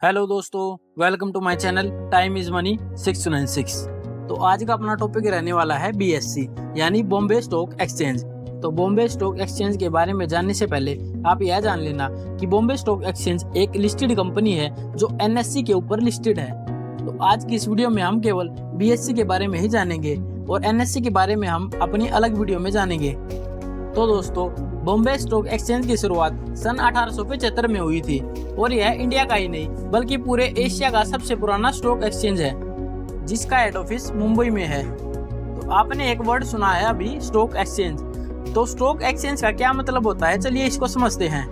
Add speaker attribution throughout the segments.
Speaker 1: Hello दोस्तों, welcome to my channel time is money 696। तो आज का अपना टॉपिक रहने वाला है बीएससी यानी बॉम्बे स्टॉक एक्सचेंज। तो बॉम्बे स्टॉक एक्सचेंज के बारे में जानने से पहले आप यह जान लेना कि बॉम्बे स्टॉक एक्सचेंज एक लिस्टेड कंपनी है जो एनएससी के ऊपर लिस्टेड है। तो आज की इस वीडियो में हम केवल बीएससी के बारे में ही जानेंगे और एनएससी के बारे में हम अपनी अलग वीडियो में जानेंगे। तो दोस्तों, बॉम्बे स्टॉक एक्सचेंज की शुरुआत सन 1875 में हुई थी और यह इंडिया का ही नहीं बल्कि पूरे एशिया का सबसे पुराना स्टॉक एक्सचेंज है जिसका हेड ऑफिस मुंबई में है। तो आपने एक वर्ड सुना है अभी, स्टॉक एक्सचेंज। तो स्टॉक एक्सचेंज का क्या मतलब होता है, चलिए इसको समझते हैं।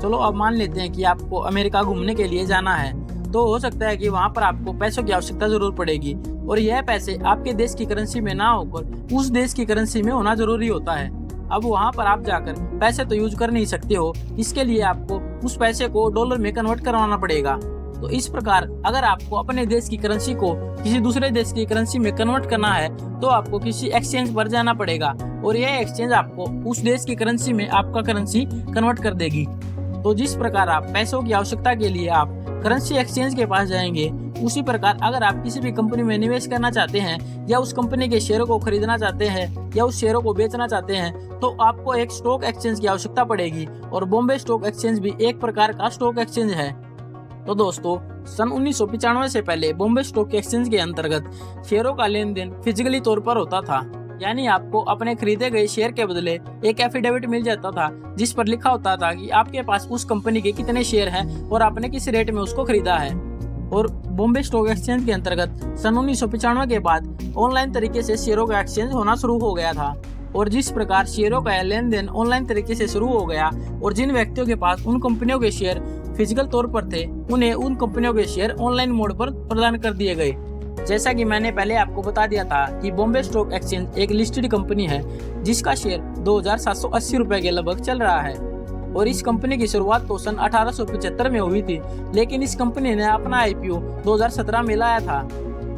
Speaker 1: चलो अब मान लेते हैं कि आपको अमेरिका घूमने के लिए जाना है, तो हो सकता है कि वहाँ पर आपको पैसों की आवश्यकता जरूर पड़ेगी और यह पैसे आपके देश की करेंसी में ना होकर उस देश की करेंसी में होना जरूरी होता है। अब वहाँ पर आप जाकर पैसे तो यूज कर नहीं सकते हो, इसके लिए आपको उस पैसे को डॉलर में कन्वर्ट करवाना पड़ेगा। तो इस प्रकार अगर आपको अपने देश की करेंसी को किसी दूसरे देश की करेंसी में कन्वर्ट करना है तो आपको किसी एक्सचेंज पर जाना पड़ेगा और यह एक्सचेंज आपको उस देश की करेंसी में आपका करेंसी कन्वर्ट कर देगी। तो जिस प्रकार आप पैसों की आवश्यकता के लिए आप करेंसी एक्सचेंज के पास जाएंगे, उसी प्रकार अगर आप किसी भी कंपनी में निवेश करना चाहते हैं या उस कंपनी के शेयरों को खरीदना चाहते हैं या उस शेयरों को बेचना चाहते हैं तो आपको एक स्टॉक एक्सचेंज की आवश्यकता पड़ेगी और बॉम्बे स्टॉक एक्सचेंज भी एक प्रकार का स्टॉक एक्सचेंज है। तो दोस्तों, सन 1995 से पहले बॉम्बे स्टॉक एक्सचेंज के अंतर्गत शेयरों का लेन देन फिजिकली तौर पर होता था, यानी आपको अपने खरीदे गए शेयर के बदले एक एफिडेविट मिल जाता था जिस पर लिखा होता था कि आपके पास उस कंपनी के कितने शेयर हैं और आपने किस रेट में उसको खरीदा है। और बॉम्बे स्टॉक एक्सचेंज के अंतर्गत सन 1995 के बाद ऑनलाइन तरीके से शेयरों का एक्सचेंज होना शुरू हो गया था और जिस प्रकार शेयरों का लेन देन ऑनलाइन तरीके से शुरू हो गया और जिन व्यक्तियों के पास उन कंपनियों के शेयर फिजिकल तौर पर थे उन्हें उन कंपनियों के शेयर ऑनलाइन मोड पर प्रदान कर दिए गए। जैसा कि मैंने पहले आपको बता दिया था कि बॉम्बे स्टॉक एक्सचेंज एक लिस्टेड कंपनी है जिसका शेयर 2780 रुपए के लगभग चल रहा है और इस कंपनी की शुरुआत तो सन 1875 में हुई थी, लेकिन इस कंपनी ने अपना आईपीओ 2017 में लाया था।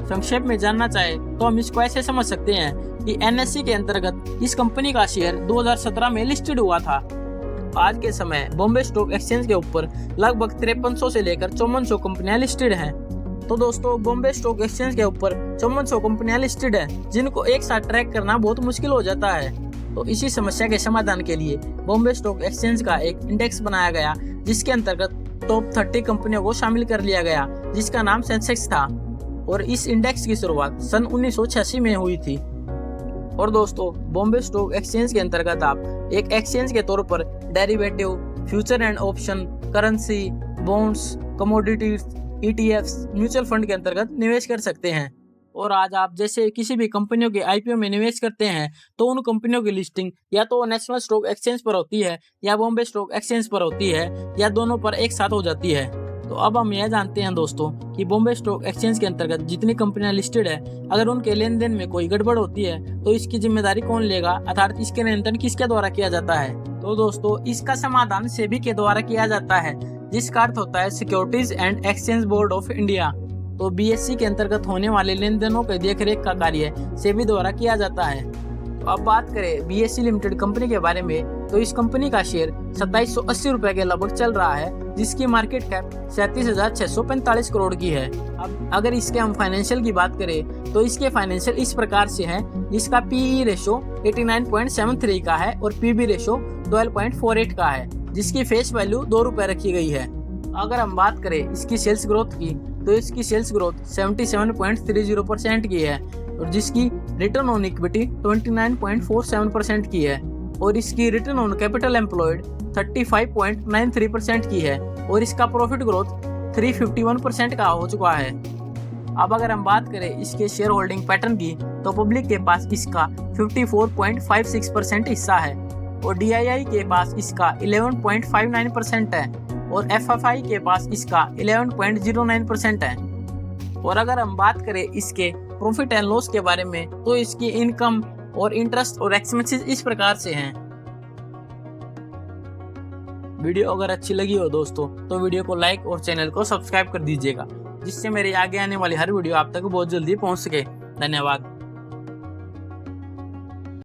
Speaker 1: संक्षेप में जानना चाहे तो हम इसको ऐसे समझ सकते हैं कि एनएससी के अंतर्गत इस कंपनी का शेयर 2017 में लिस्टेड हुआ था। आज के समय बॉम्बे स्टॉक एक्सचेंज के ऊपर लगभग 5300 से लेकर 5400 कंपनियां लिस्टेड हैं। तो दोस्तों, बॉम्बे स्टॉक एक्सचेंज के ऊपर 5400 कंपनियां लिस्टेड हैं जिनको एक साथ ट्रैक करना बहुत मुश्किल हो जाता है। तो इसी समस्या के समाधान के लिए बॉम्बे स्टॉक एक्सचेंज का एक इंडेक्स बनाया गया जिसके अंतर्गत टॉप 30 कंपनियों को शामिल कर लिया गया जिसका नाम सेंसेक्स था और इस इंडेक्स की शुरुआत सन 1986 में हुई थी। और दोस्तों, बॉम्बे स्टॉक एक्सचेंज के अंतर्गत आप एक एक्सचेंज के तौर पर derivative, future and option, currency, bonds, commodities, ETFs, mutual fund के अंतर्गत निवेश कर सकते हैं। और आज आप जैसे किसी भी कंपनियों के आईपीओ में निवेश करते हैं तो उन कंपनियों की लिस्टिंग या तो नेशनल स्टॉक एक्सचेंज पर होती है या बॉम्बे स्टॉक एक्सचेंज पर होती है या दोनों पर एक साथ हो जाती है। तो अब हम यह जानते हैं दोस्तों कि बॉम्बे स्टॉक एक्सचेंज के अंतर्गत जितनी कंपनियां लिस्टेड है, अगर उनके लेन देन में कोई गड़बड़ होती है तो इसकी जिम्मेदारी कौन लेगा, अर्थात इसके नियंत्रण किसके द्वारा किया जाता है। तो दोस्तों, इसका समाधान सेबी के द्वारा किया जाता है जिसका अर्थ होता है securities and exchange board of India. तो बीएससी के अंतर्गत होने वाले लेन देनों के देखरेख का कार्य सेबी द्वारा किया जाता है। तो अब बात करें बीएससी लिमिटेड कंपनी के बारे में, तो इस कंपनी का शेयर 2780 रुपए के लगभग चल रहा है जिसकी मार्केट कैप 37,645 करोड़ की है। अब अगर इसके हम फाइनेंशियल की बात करें तो इसके फाइनेंशियल इस प्रकार से हैं, इसका पीई रेशो 89.73 का है और पीबी रेशो 12.48 का है जिसकी फेस वैल्यू 2 रुपए रखी गई है। अगर हम बात करें इसकी सेल्स ग्रोथ की तो इसकी सेल्स ग्रोथ 77.30% की है और जिसकी रिटर्न ऑन इक्विटी 29.47% की है और इसकी रिटर्न ऑन कैपिटल एम्प्लॉयड 35.93% की है और इसका प्रॉफिट ग्रोथ 351% का हो चुका है। अब अगर हम बात करें इसके शेयर होल्डिंग पैटर्न की तो पब्लिक के पास इसका 54.56% हिस्सा है और DII के पास इसका 11.59% है और FFI के पास इसका 11.09% है। और अगर हम बात करें इसके प्रॉफिट एंड लॉस के बारे में तो इसकी इनकम और इंटरेस्ट और एक्सपेंसेस इस प्रकार से हैं। वीडियो अगर अच्छी लगी हो दोस्तों तो वीडियो को लाइक और चैनल को सब्सक्राइब कर दीजिएगा जिससे मेरे आगे आने वाली हर वीडियो आप तक बहुत जल्दी पहुंच सके। धन्यवाद।